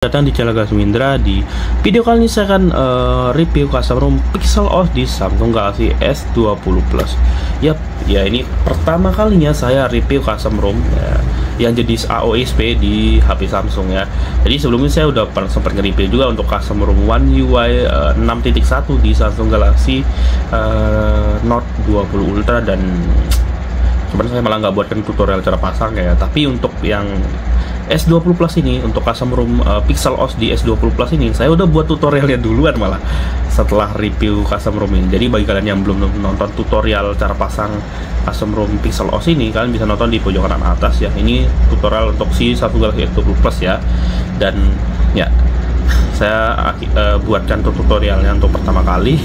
Datang di channel Gasmindra. Di video kali ini saya akan review custom ROM Pixel OS di Samsung Galaxy S20 Plus. Yap, ya ini pertama kalinya saya review custom ROM yang jenis AOSP di HP Samsung ya. Jadi sebelumnya saya udah sempat nge-review juga untuk custom ROM One UI 6.1 di Samsung Galaxy Note 20 Ultra, dan sebenarnya saya malah nggak buatkan tutorial cara pasang ya. Tapi untuk yang S20 Plus ini, untuk custom ROM Pixel OS di S20 Plus ini, saya udah buat tutorialnya duluan malah setelah review custom ROM ini. Jadi bagi kalian yang belum nonton tutorial cara pasang custom ROM Pixel OS ini, kalian bisa nonton di pojok kanan atas ya. Ini tutorial untuk si Samsung Galaxy S20 Plus ya. Dan ya, saya buatkan tutorialnya untuk pertama kali.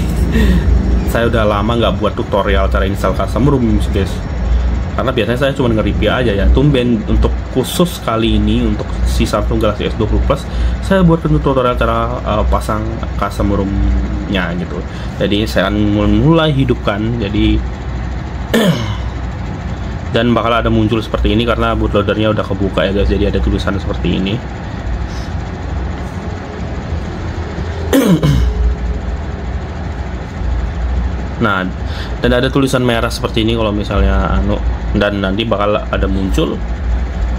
Saya udah lama nggak buat tutorial cara install custom ROM guys, karena biasanya saya cuma nge-review aja ya. Tumben untuk khusus kali ini untuk si Samsung Galaxy S20 Plus saya buatkan tutorial cara pasang custom ROM-nya gitu. Jadi saya akan mulai hidupkan, jadi dan bakal ada muncul seperti ini karena bootloadernya udah kebuka ya guys. Jadi ada tulisan seperti ini. Nah, dan ada tulisan merah seperti ini kalau misalnya dan nanti bakal ada muncul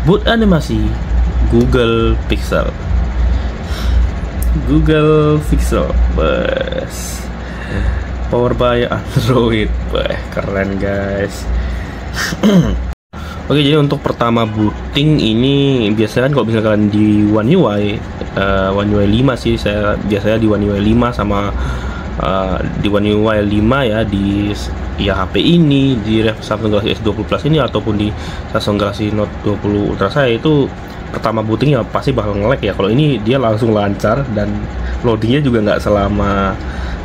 boot animasi Google Pixel. Bes, power by Android. Keren guys. Oke, jadi untuk pertama booting ini biasanya kan kalau misalnya kalian di One UI 5 sih, saya biasanya di One UI 5 sama di One UI 5 ya, di HP ini, di Samsung Galaxy S20 Plus ini, ataupun di Samsung Galaxy Note 20 Ultra saya, itu pertama booting ya pasti bakal nge-lag ya. Kalau ini dia langsung lancar dan loadingnya juga nggak selama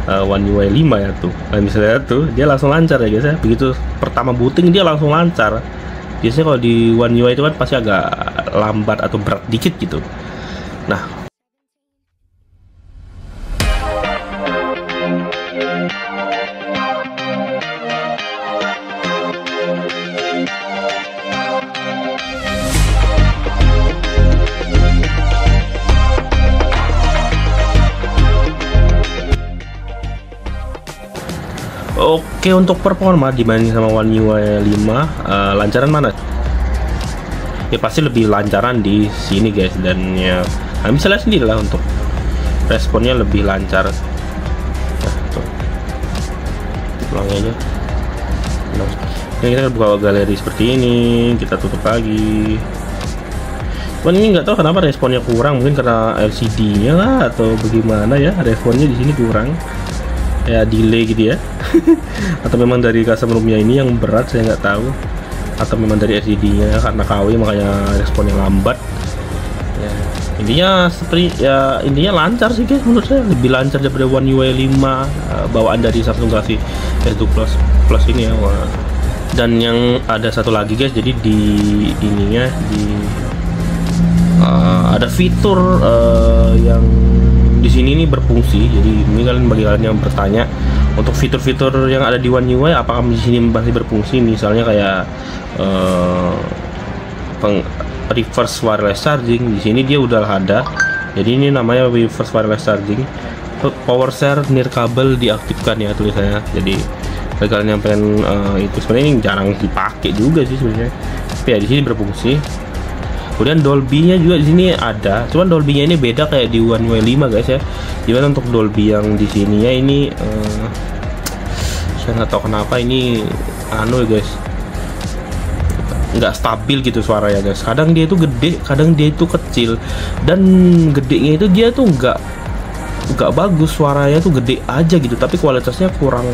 One UI 5 ya tuh. Nah, misalnya tuh dia langsung lancar ya guys ya. Begitu pertama booting dia langsung lancar. Biasanya kalau di One UI itu kan pasti agak lambat atau berat dikit gitu. Nah, oke, untuk performa dibanding sama One UI 5, lancaran mana? Ya pasti lebih lancaran di sini guys, dan ya kalian bisa lihat sendiri lah untuk responnya lebih lancar. Nah, tuh. Ulangi aja. Nah, kita buka galeri seperti ini, kita tutup lagi. Cuman ini nggak tahu kenapa responnya kurang, mungkin karena LCD-nya lah atau bagaimana ya, responnya di sini kurang. Ya delay gitu ya. Atau memang dari custom ROM-nya ini yang berat, saya nggak tahu, atau memang dari LCD-nya karena KW makanya responnya lambat ya. Intinya seperti ya, intinya lancar sih guys, menurut saya lebih lancar daripada One UI 5 bawaan dari Samsung Galaxy S20 Plus ini ya. Wah. Dan yang ada satu lagi guys, jadi di ininya ada fitur yang di sini ini berfungsi. Jadi ini kalian, bagi kalian yang bertanya untuk fitur-fitur yang ada di One UI apakah di sini masih berfungsi, misalnya kayak reverse wireless charging, di sini dia udah ada. Jadi ini namanya reverse wireless charging. Power share near kabel diaktifkan ya tulisannya. Jadi bagi kalian yang pengen itu, sebenarnya ini jarang dipakai juga sih sebenarnya, tapi ya di sini berfungsi. Kemudian Dolby-nya juga di sini ada, cuman Dolby-nya ini beda kayak di One UI 5 guys ya. Gimana untuk Dolby yang di sininya ini, saya nggak tahu kenapa ini guys, nggak stabil gitu suaranya guys. Kadang dia itu gede, kadang dia itu kecil, dan gedenya itu dia tuh nggak bagus, suaranya tuh gede aja gitu, tapi kualitasnya kurang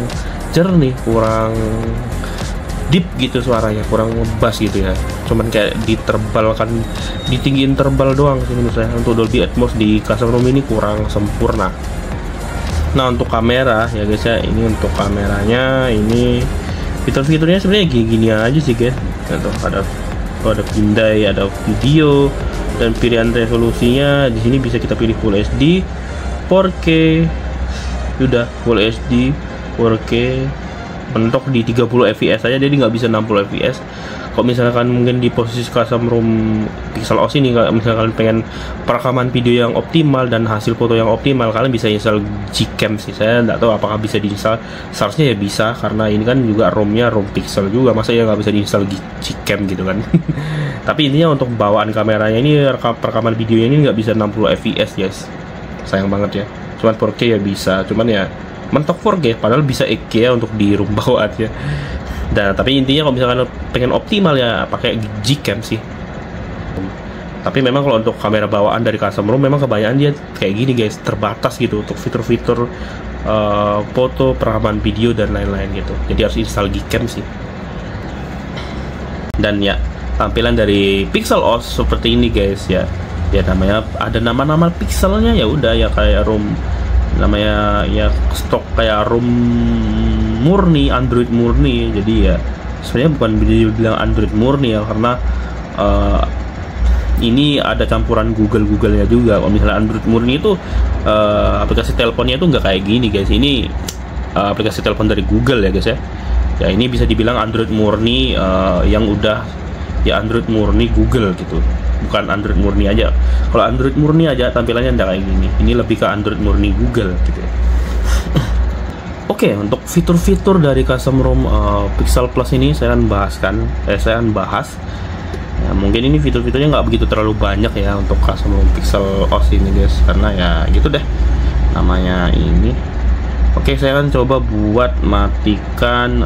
jernih, kurang deep gitu suaranya, kurang ngebass gitu ya. Cuman kayak diterbalkan, ditinggiin terbal doang sih menurut saya. Untuk Dolby Atmos di custom ROM ini kurang sempurna. Nah, untuk kamera ya guys ya, ini untuk kameranya ini fitur-fiturnya sebenarnya gini aja sih guys. Nah, ada pindai, ada video, dan pilihan resolusinya di sini bisa kita pilih Full HD, 4K, udah Full HD, 4K, mentok di 30 fps aja, jadi nggak bisa 60 fps. Kalau misalkan mungkin di posisi custom ROM Pixel OS ini, kalau misalkan pengen perekaman video yang optimal dan hasil foto yang optimal, kalian bisa install Gcam sih. Saya nggak tahu apakah bisa diinstal, seharusnya ya bisa, karena ini kan juga ROM-nya ROM Pixel juga, masa ya nggak bisa diinstal Gcam gitu kan. Tapi intinya untuk bawaan kameranya ini, perekaman videonya ini nggak bisa 60 fps guys, sayang banget ya. Cuman 4K ya bisa, cuman ya mentok 4K, padahal bisa 8K ya untuk di room bawaan ya. Dan tapi intinya kalau misalkan pengen optimal ya pakai Gcam sih. Tapi memang kalau untuk kamera bawaan dari custom ROM memang kebanyakan dia kayak gini guys, terbatas gitu untuk fitur-fitur foto, perekaman video dan lain-lain gitu. Jadi harus install Gcam sih. Dan ya tampilan dari Pixel OS seperti ini guys ya. Ya namanya ada nama-nama pixelnya, ya udah ya kayak ROM namanya ya stok kayak ROM murni, Android murni. Jadi ya sebenarnya bukan bilang Android murni ya, karena ini ada campuran Google-nya juga. Kalau misalnya Android murni itu aplikasi teleponnya itu nggak kayak gini guys. Ini aplikasi telepon dari Google ya guys ya. Ya ini bisa dibilang Android murni yang udah ya Android murni Google gitu, bukan Android murni aja. Kalau Android murni aja tampilannya nggak kayak gini. Ini lebih ke Android murni Google gitu ya. Oke, untuk fitur-fitur dari custom ROM Pixel Plus ini saya akan bahas. Ya, mungkin ini fitur-fiturnya nggak begitu terlalu banyak ya untuk custom ROM Pixel OS ini guys, karena ya gitu deh namanya ini. Oke, saya akan coba buat matikan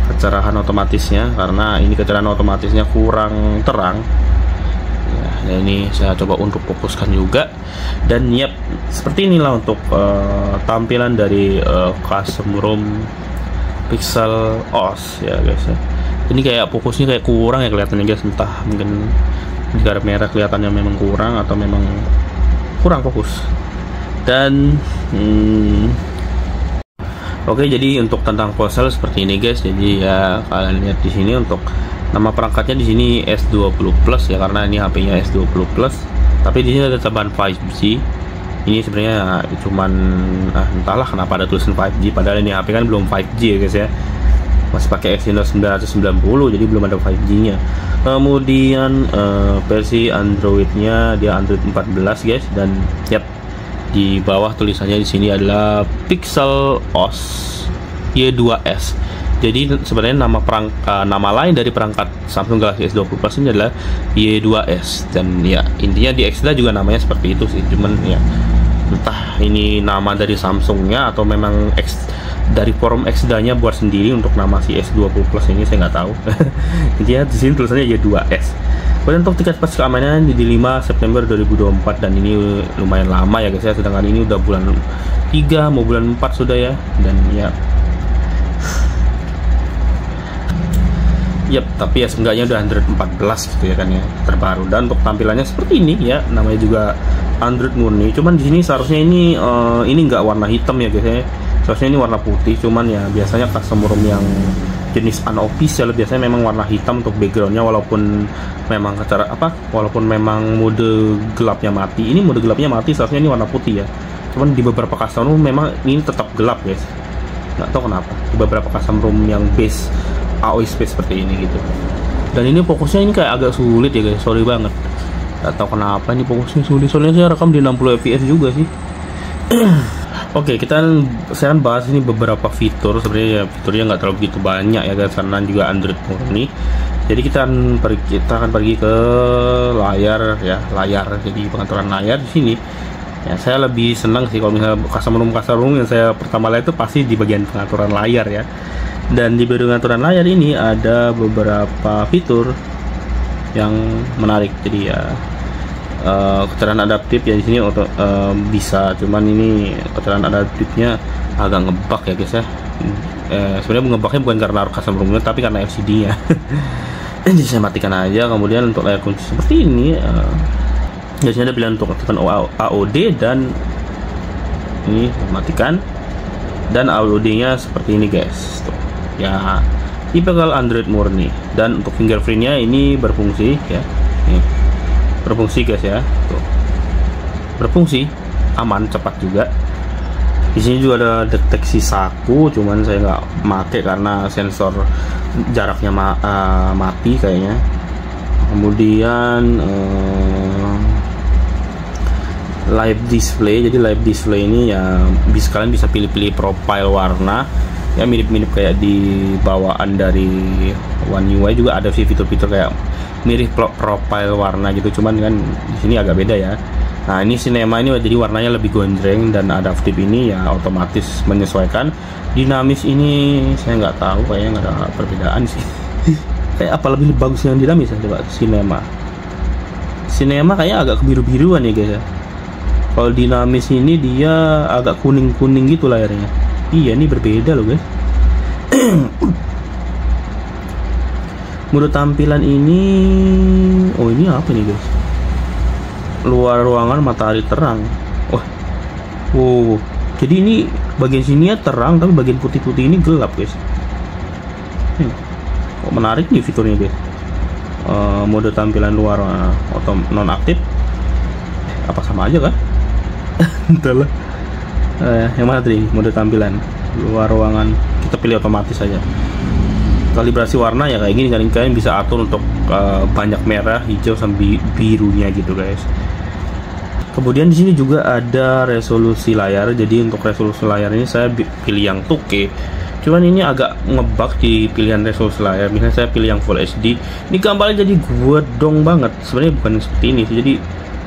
kecerahan otomatisnya, karena ini kecerahan otomatisnya kurang terang. Nah ini saya coba untuk fokuskan juga. Dan yep, seperti inilah untuk tampilan dari custom ROM Pixel OS ya guys ya. Ini kayak fokusnya kayak kurang ya kelihatannya guys, entah mungkin di kamera kelihatannya memang kurang atau memang kurang fokus. Dan oke, jadi untuk tentang ponsel seperti ini guys. Jadi ya kalian lihat di sini untuk nama perangkatnya di sini S20 Plus ya, karena ini HP-nya S20 Plus. Tapi di sini ada tambahan 5G. Ini sebenarnya cuman entahlah kenapa ada tulisan 5G, padahal ini HP kan belum 5G ya guys ya. Masih pakai Exynos 990, jadi belum ada 5G-nya. Kemudian versi Android-nya dia Android 14 guys, dan yep, di bawah tulisannya di sini adalah Pixel OS Y2S. Jadi sebenarnya nama lain dari perangkat Samsung Galaxy S20 Plus ini adalah Y2S, dan ya intinya di Exynos juga namanya seperti itu sih. Cuman ya entah ini nama dari Samsungnya atau memang dari forum Exynos-nya buat sendiri untuk nama si S20 Plus ini, saya nggak tahu. Intinya di sini tulisannya Y2S. Kemudian untuk tiket pas keamanan di 5 September 2024, dan ini lumayan lama ya guys ya, sedangkan ini udah bulan 3 mau bulan 4 sudah ya. Dan ya yep, tapi ya seenggaknya udah Android 14 gitu ya kan ya, terbaru. Dan untuk tampilannya seperti ini ya, namanya juga Android murni. Cuman di sini seharusnya ini nggak warna hitam ya guys ya. Seharusnya ini warna putih, cuman ya biasanya custom ROM yang jenis unofficial biasanya memang warna hitam untuk backgroundnya, walaupun memang mode gelapnya mati. Ini mode gelapnya mati, seharusnya ini warna putih ya. Cuman di beberapa custom ROM memang ini tetap gelap guys, nggak tahu kenapa di beberapa custom ROM yang base AOI space seperti ini gitu. Dan ini fokusnya ini kayak agak sulit ya guys, sorry banget, nggak tahu kenapa ini fokusnya sulit, soalnya saya rekam di 60 fps juga sih. Oke, saya akan bahas ini beberapa fitur. Sebenarnya ya fiturnya nggak terlalu begitu banyak ya guys, karena juga Android murni. Jadi kita akan pergi ke layar. Jadi pengaturan layar di sini. Ya saya lebih senang sih kalau misalnya custom ROM yang saya pertama lihat itu pasti di bagian pengaturan layar ya. Dan di bagian pengaturan layar ini ada beberapa fitur yang menarik. Jadi ya kecerahan adaptif ya di sini bisa, cuman ini kecerahan adaptifnya agak ngebug ya guys ya. Sebenarnya ngebugnya bukan karena custom ROM-nya, tapi karena LCD-nya. Jadi saya matikan aja. Kemudian untuk layar kunci seperti ini, biasanya ada pilihan untuk aktifkan AOD, dan ini matikan. Dan AOD-nya seperti ini guys. Tuh. Ya, tipikal Android murni. Dan untuk fingerprint-nya ini berfungsi ya. Nih. Berfungsi guys ya, tuh. Berfungsi, aman, cepat juga. Di sini juga ada deteksi saku, cuman saya nggak make karena sensor jaraknya mati kayaknya. Kemudian live display. Jadi live display ini ya kalian bisa pilih-pilih profile warna. Ya mirip-mirip kayak di bawaan dari One UI juga ada sih fitur-fitur kayak mirip profile warna gitu, cuman kan di sini agak beda ya. Nah ini Cinema ini jadi warnanya lebih gonjreng, dan adaptif ini ya otomatis menyesuaikan. Dinamis ini saya nggak tahu, kayaknya nggak ada perbedaan sih. Kayak apa lebih bagus yang dinamis ya, coba Cinema kayaknya agak kebiru-biruan ya guys ya. Kalau dinamis ini dia agak kuning-kuning gitu layarnya. Iya ini berbeda loh guys. Mode tampilan ini, oh ini apa nih guys? Luar ruangan matahari terang. Wah, wow. Jadi ini bagian sini ya terang, tapi bagian putih-putih ini gelap guys. Oh, menarik nih fiturnya guys. Mode tampilan luar atau nonaktif. Apa sama aja kan? Entahlah. Yang mana tadi mode tampilan luar ruangan? Kita pilih otomatis saja. Kalibrasi warna ya kayak gini, kalian bisa atur untuk banyak merah, hijau, sampai birunya gitu guys. Kemudian di sini juga ada resolusi layar. Jadi untuk resolusi layar ini saya pilih yang 2K. Cuman ini agak ngebug di pilihan resolusi layar. Misalnya saya pilih yang Full HD, ini gambarnya jadi gedong banget. Sebenarnya bukan seperti ini sih. Jadi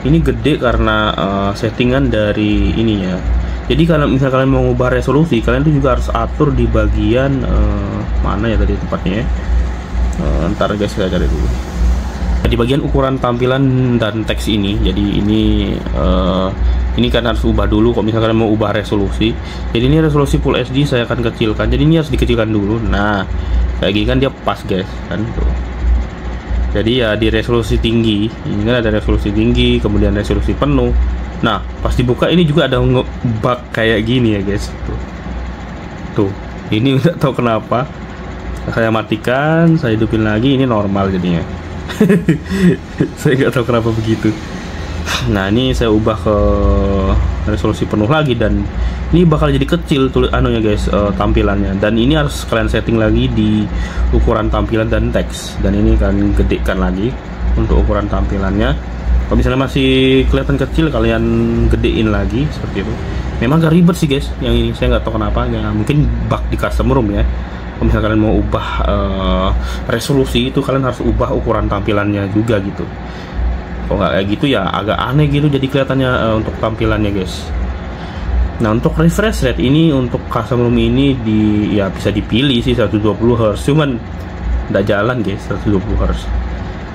ini gede karena settingan dari ininya. Jadi kalau misalnya kalian mau mengubah resolusi, kalian tuh juga harus atur di bagian mana ya tadi tempatnya ya. Ntar guys saya cari dulu. Di bagian ukuran tampilan dan teks ini, jadi ini kan harus ubah dulu kalau misalkan mau ubah resolusi. Jadi ini resolusi Full HD saya akan kecilkan. Jadi ini harus dikecilkan dulu. Nah, kayak gini kan dia pas guys kan tuh. Jadi ya di resolusi tinggi, ini kan ada resolusi tinggi, kemudian resolusi penuh. Nah, pas dibuka ini juga ada bug kayak gini ya guys. Tuh, ini nggak tahu kenapa. Saya matikan, saya hidupin lagi, ini normal jadinya. Saya nggak tahu kenapa begitu. Nah ini saya ubah ke resolusi penuh lagi, dan ini bakal jadi kecil anunya guys, tampilannya. Dan ini harus kalian setting lagi di ukuran tampilan dan teks, dan ini kalian gedekan lagi untuk ukuran tampilannya. Kalau misalnya masih kelihatan kecil, kalian gedein lagi seperti itu. Memang agak ribet sih guys yang ini, saya nggak tahu kenapa ya, mungkin bug di custom room ya. Kalau misalnya kalian mau ubah resolusi itu, kalian harus ubah ukuran tampilannya juga gitu. Kalau nggak kayak gitu ya agak aneh gitu jadi kelihatannya untuk tampilannya guys. Nah untuk refresh rate ini untuk custom room ini ya bisa dipilih sih 120 Hz, cuman nggak jalan guys 120 Hz.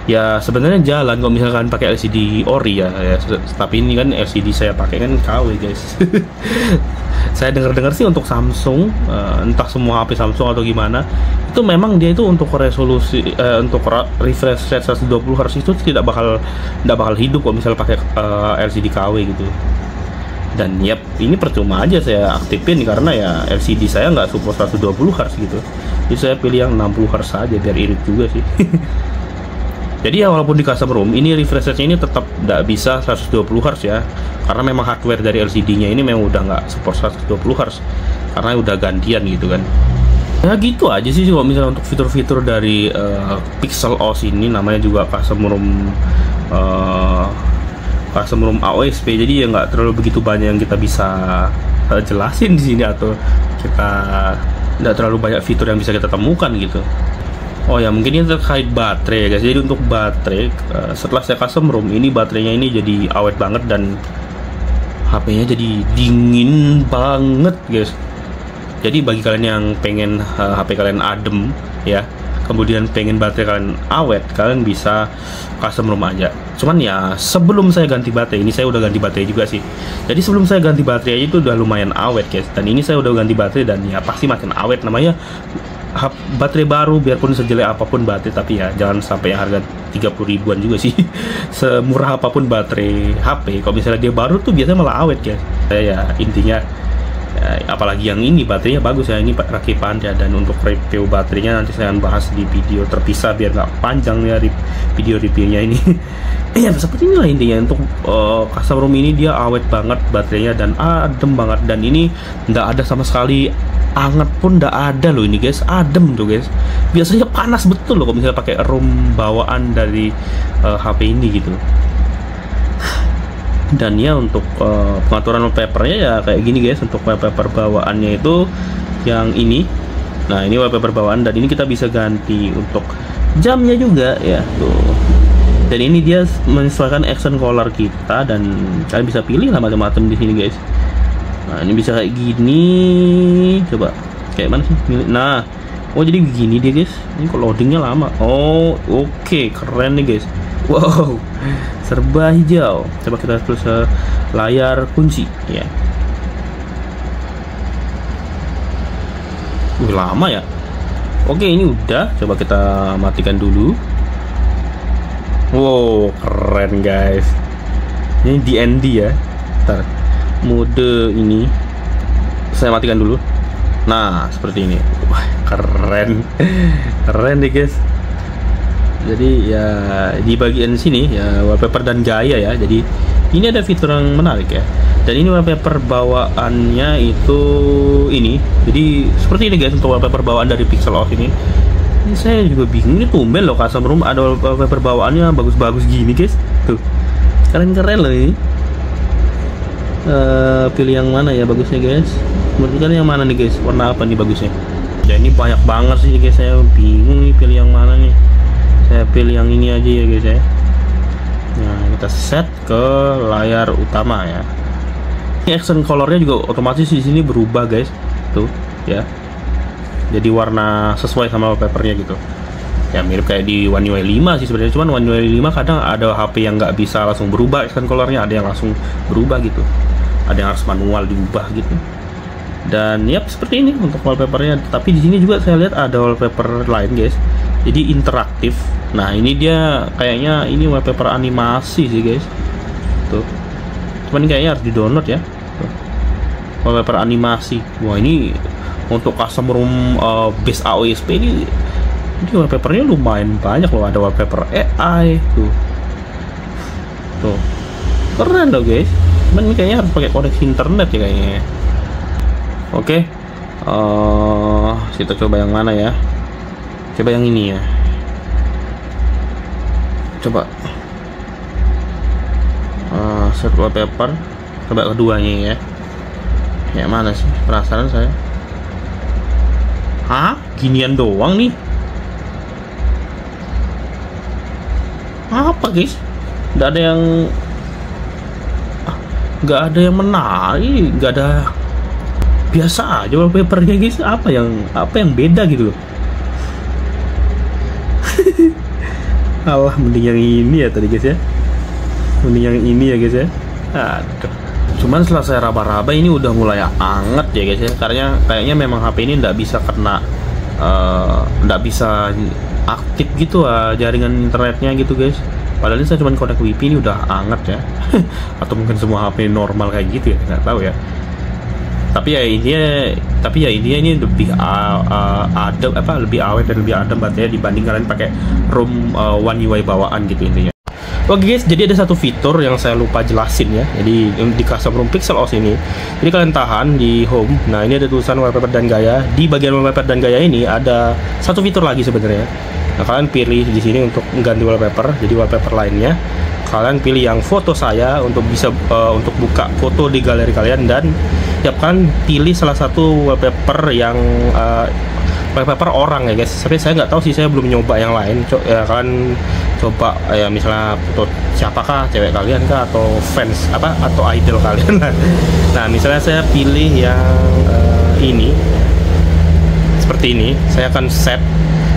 Ya sebenarnya jalan kalau misalkan pakai LCD ori ya, tapi ini kan LCD saya pakai kan KW guys. Saya dengar sih untuk Samsung, entah semua HP Samsung atau gimana, itu memang dia itu untuk resolusi untuk refresh rate 120 Hz itu tidak bakal hidup kalau misalnya pakai LCD KW gitu. Dan yap, ini percuma aja saya aktifin karena ya LCD saya nggak support 120 Hz gitu. Jadi saya pilih yang 60 Hz saja biar irit juga sih. Jadi ya walaupun di custom room ini refresh rate-nya ini tetap tidak bisa 120 Hz ya, karena memang hardware dari LCD-nya ini memang udah nggak support 120 Hz karena udah gantian gitu kan. Ya gitu aja sih kalau misalnya untuk fitur-fitur dari Pixel OS ini, namanya juga custom room AOSP. Jadi ya nggak terlalu begitu banyak yang kita bisa jelasin di sini, atau kita nggak terlalu banyak fitur yang bisa kita temukan gitu. Oh ya mungkin ini terkait baterai ya guys. Jadi untuk baterai setelah saya custom room ini, baterainya ini jadi awet banget dan HP-nya jadi dingin banget guys. Jadi bagi kalian yang pengen HP kalian adem ya, kemudian pengen baterai kalian awet, kalian bisa custom room aja. Cuman ya sebelum saya ganti baterai, ini saya udah ganti baterai juga sih. Jadi sebelum saya ganti baterai itu udah lumayan awet guys. Dan ini saya udah ganti baterai dan ya pasti makin awet. Namanya baterai baru, biarpun sejelek apapun baterai, tapi ya jangan sampai yang harga 30 ribuan juga sih. Semurah apapun baterai HP, kalau misalnya dia baru tuh biasanya malah awet ya. Ya intinya apalagi yang ini baterainya bagus ya, ini rakipan ya. Dan untuk review baterainya nanti saya akan bahas di video terpisah biar nggak panjang ya video reviewnya ini. Ya seperti inilah intinya untuk custom ROM ini. Dia awet banget baterainya dan adem banget, dan ini nggak ada sama sekali anget pun, nggak ada loh ini guys, adem tuh guys. Biasanya panas betul loh kalau misalnya pakai ROM bawaan dari HP ini gitu. Dan ya untuk pengaturan wallpapernya ya kayak gini guys. Untuk wallpaper bawaannya itu yang ini. Nah ini wallpaper bawaan, dan ini kita bisa ganti untuk jamnya juga ya tuh. Dan ini dia menyesuaikan accent color kita, dan kalian bisa pilih lah macam-macam di sini guys. Nah ini bisa kayak gini, coba kayak mana sih? Nah, oh jadi begini dia guys. Ini kok loadingnya lama. Oh oke, keren nih guys. Wow, serba hijau. Coba kita terus layar kunci ya. Lama ya. Oke, ini udah. Coba kita matikan dulu. Wow, keren guys. Ini DND ya. Ntar mode ini saya matikan dulu. Nah, seperti ini. Wah, keren. Keren deh guys. Jadi ya di bagian sini ya wallpaper dan gaya ya. Jadi ini ada fitur yang menarik ya. Dan ini wallpaper bawaannya itu ini. Jadi seperti ini guys untuk wallpaper bawaan dari Pixeloss ini. Ini saya juga bingung, ini tumben loh custom ROM ada wallpaper bawaannya bagus-bagus gini guys. Tuh, keren-keren loh ini. Pilih yang mana ya bagusnya guys? Menurut kalian yang mana nih guys? Warna apa nih bagusnya? Ya ini banyak banget sih guys, saya bingung nih pilih yang mana nih. Saya pilih yang ini aja ya guys ya. Nah kita set ke layar utama ya. Ini accent colornya juga otomatis di sini berubah guys. Tuh ya. Jadi warna sesuai sama wallpapernya gitu. Ya mirip kayak di One UI 5 sih sebenarnya. Cuman One UI 5 kadang ada HP yang nggak bisa langsung berubah accent colornya, ada yang langsung berubah gitu. Ada yang harus manual diubah gitu. Dan ya seperti ini untuk wallpapernya. Tapi di sini juga saya lihat ada wallpaper lain guys. Jadi interaktif. Nah ini dia kayaknya ini wallpaper animasi sih guys. Tuh. Cuman kayaknya harus di download ya. Tuh. Wallpaper animasi. Wah ini untuk custom ROM base AOSP ini wallpapernya lumayan banyak loh. Ada wallpaper AI tuh. Tuh. Keren loh guys. Cuman ini kayaknya harus pakai koneksi internet ya kayaknya. Oke. Kita coba yang mana ya? Coba yang ini ya. Coba set wallpaper. Coba keduanya ya. Yang mana sih? Penasaran saya. Hah? Ginian doang nih? Apa guys? Nggak ada yang menarik, nggak ada, biasa aja wallpapernya guys. Apa yang beda gitu loh. Alah, mending yang ini ya tadi guys ya. Mending yang ini ya guys ya. Aduh. Cuman setelah saya raba-raba ini udah mulai anget ya guys ya. Karena kayaknya memang HP ini nggak bisa kena, nggak bisa aktif gitu jaringan internetnya gitu guys. Padahal ini saya cuma connect WiFi, ini udah anget ya. Atau mungkin semua HP normal kayak gitu ya, nggak tahu ya. Tapi ya ini lebih adem, lebih awet dan lebih adem baterainya dibanding kalian pakai ROM One UI bawaan gitu intinya. Oke guys, jadi ada satu fitur yang saya lupa jelasin ya. Jadi di custom ROM Pixeloss ini, jadi kalian tahan di home. Nah ini ada tulisan wallpaper dan gaya. Di bagian wallpaper dan gaya ini ada satu fitur lagi sebenarnya. Nah kalian pilih di sini untuk ganti wallpaper. Jadi wallpaper lainnya kalian pilih yang foto saya untuk bisa untuk buka foto di galeri kalian, dan kalian pilih salah satu wallpaper yang wallpaper orang ya guys. Tapi saya nggak tahu sih, saya belum nyoba yang lain. Kalian coba ya misalnya foto siapakah, cewek kalian kah, atau fans atau idol kalian. Nah misalnya saya pilih yang ini seperti ini, saya akan set.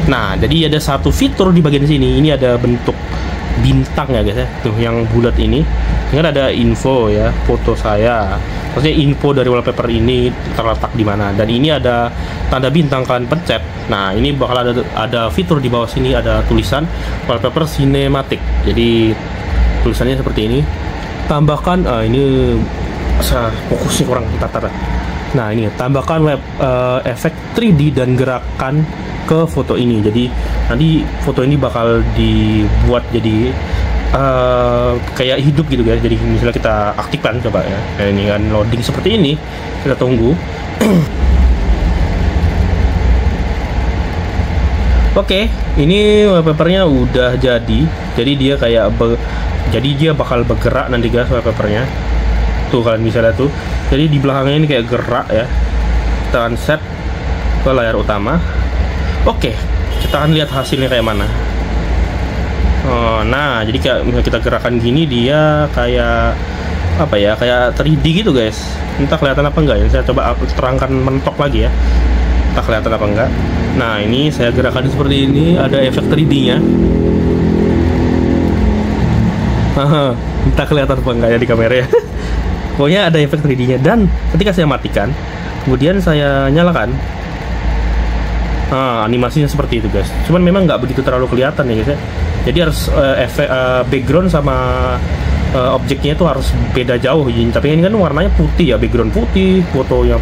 Nah jadi ada satu fitur di bagian sini, ini ada bentuk bintang ya guys ya, tuh yang bulat ini. Ini ada info ya, foto saya, maksudnya info dari wallpaper ini terletak di mana, dan ini ada tanda bintang, kalian pencet. Nah ini bakal ada fitur di bawah sini, ada tulisan wallpaper cinematic. Jadi tulisannya seperti ini. Tambahkan ini fokusnya kurang tata. Nah ini tambahkan efek 3D dan gerakan ke foto ini. Jadi nanti foto ini bakal dibuat jadi kayak hidup gitu guys. Jadi misalnya kita aktifkan coba ya. Nah, ini kan loading seperti ini, kita tunggu. Oke, ini wallpapernya udah jadi. Jadi dia kayak jadi dia bakal bergerak nanti guys wallpapernya. Tuh kalian bisa lihat tuh. Jadi di belakangnya ini kayak gerak ya. Kita akan set ke layar utama. Oke, kita akan lihat hasilnya kayak mana. Nah, jadi kayak misalnya kita gerakan gini, dia kayak apa ya, kayak 3D gitu guys. Entah kelihatan apa enggak ya. Saya coba terangkan mentok lagi ya. Entah kelihatan apa enggak. Nah, ini saya gerakan seperti ini, ada efek 3D-nya. Entah kelihatan apa enggak ya di kamera ya. Pokoknya ada efek 3D-nya. Dan ketika saya matikan, kemudian saya nyalakan, animasinya seperti itu guys. Cuman memang nggak begitu terlalu kelihatan ya guys ya. Jadi harus efek background sama objeknya itu harus beda jauh. Tapi ini kan warnanya putih ya, background putih, fotonya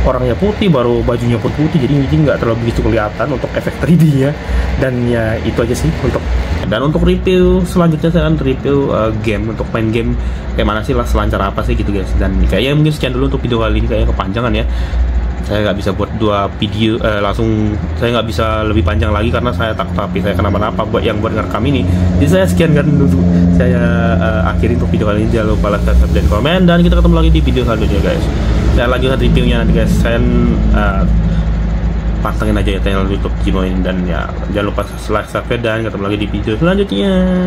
orangnya putih, baru bajunya pun putih. Jadi ini nggak terlalu begitu kelihatan untuk efek 3D-nya. Dan ya itu aja sih untuk review selanjutnya. Saya akan review game, untuk main game kayak mana sih lah, selancar apa sih gitu guys. Dan kayaknya mungkin sekian dulu untuk video kali ini, kayaknya kepanjangan ya. Saya nggak bisa buat 2 video langsung, saya nggak bisa lebih panjang lagi karena saya takut tapi saya kenapa-napa buat ngerekam ini. Jadi saya sekian kan dulu, saya akhiri untuk video kali ini. Jangan lupa like, subscribe, dan komen, dan kita ketemu lagi di video selanjutnya guys. Saya lanjutkan reviewnya nanti guys. Saya pantengin aja ya channel YouTube Jimo ini, dan ya jangan lupa like, subscribe, dan ketemu lagi di video selanjutnya.